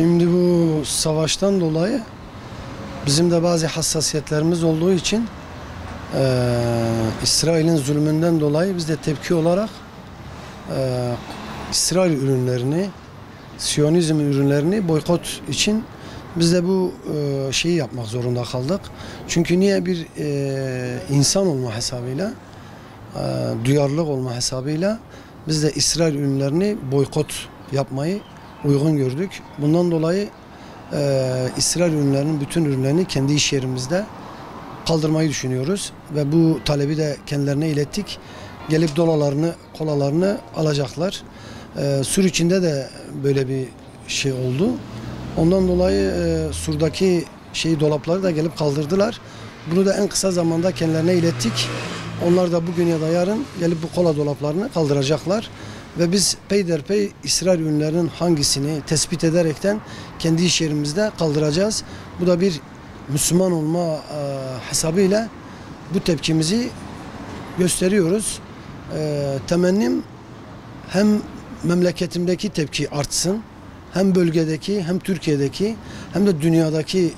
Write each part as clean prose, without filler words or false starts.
Şimdi bu savaştan dolayı bizim de bazı hassasiyetlerimiz olduğu için İsrail'in zulmünden dolayı biz de tepki olarak İsrail ürünlerini, Siyonizm ürünlerini boykot için biz de bu şeyi yapmak zorunda kaldık. Çünkü niye bir insan olma hesabıyla, duyarlılık olma hesabıyla biz de İsrail ürünlerini boykot yapmayı uygun gördük. Bundan dolayı İsrail ürünlerinin bütün ürünlerini kendi iş yerimizde kaldırmayı düşünüyoruz. Ve bu talebi de kendilerine ilettik. Gelip dolalarını, kolalarını alacaklar. Sur içinde de böyle bir şey oldu. Ondan dolayı Sur'daki dolapları da gelip kaldırdılar. Bunu da en kısa zamanda kendilerine ilettik. Onlar da bugün ya da yarın gelip bu kola dolaplarını kaldıracaklar. Ve biz peyderpey İsrail ürünlerinin hangisini tespit ederekten kendi iş yerimizde kaldıracağız. Bu da bir Müslüman olma hesabıyla bu tepkimizi gösteriyoruz. Temennim hem memleketimdeki tepki artsın, hem bölgedeki, hem Türkiye'deki, hem de dünyadaki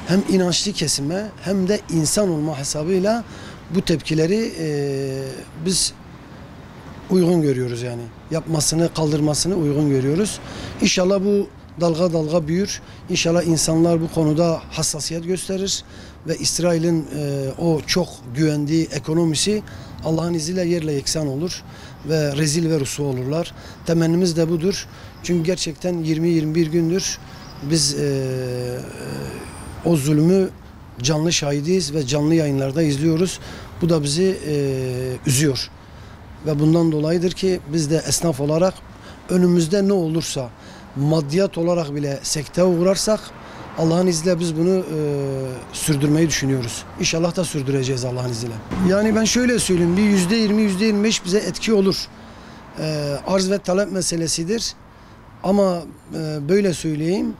hem inançlı kesime hem de insan olma hesabıyla bu tepkileri biz uygun görüyoruz yani. Yapmasını, kaldırmasını uygun görüyoruz. İnşallah bu dalga dalga büyür. İnşallah insanlar bu konuda hassasiyet gösterir ve İsrail'in o çok güvendiği ekonomisi Allah'ın izniyle yerle yeksan olur ve rezil ve rüsva olurlar. Temennimiz de budur. Çünkü gerçekten 20-21 gündür biz o zulmü canlı şahidiyiz ve canlı yayınlarda izliyoruz. Bu da bizi üzüyor. Ve bundan dolayıdır ki biz de esnaf olarak önümüzde ne olursa maddiyat olarak bile sekteye uğrarsak Allah'ın izniyle biz bunu sürdürmeyi düşünüyoruz. İnşallah da sürdüreceğiz Allah'ın izniyle. Yani ben şöyle söyleyeyim, bir %20, %25 bize etki olur. Arz ve talep meselesidir. Ama böyle söyleyeyim,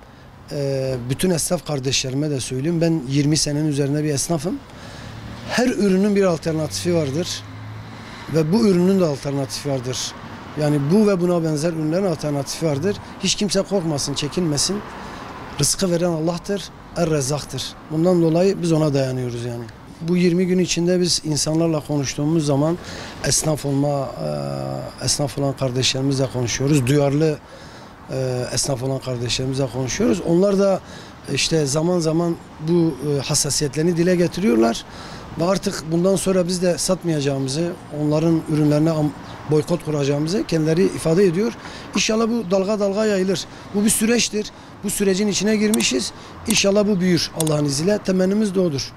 bütün esnaf kardeşlerime de söyleyeyim. Ben 20 senenin üzerinde bir esnafım. Her ürünün bir alternatifi vardır. Ve bu ürünün de alternatifi vardır. Yani bu ve buna benzer ürünlerin alternatifi vardır. Hiç kimse korkmasın, çekinmesin. Rızkı veren Allah'tır, Er-Rezzak'tır. Bundan dolayı biz ona dayanıyoruz yani. Bu 20 gün içinde biz insanlarla konuştuğumuz zaman esnaf olan kardeşlerimizle konuşuyoruz. Duyarlı esnaf olan kardeşlerimizle konuşuyoruz. Onlar da işte zaman zaman bu hassasiyetlerini dile getiriyorlar. Ve artık bundan sonra biz de satmayacağımızı, onların ürünlerine boykot kuracağımızı kendileri ifade ediyor. İnşallah bu dalga dalga yayılır. Bu bir süreçtir. Bu sürecin içine girmişiz. İnşallah bu büyür Allah'ın izniyle. Temennimiz de odur.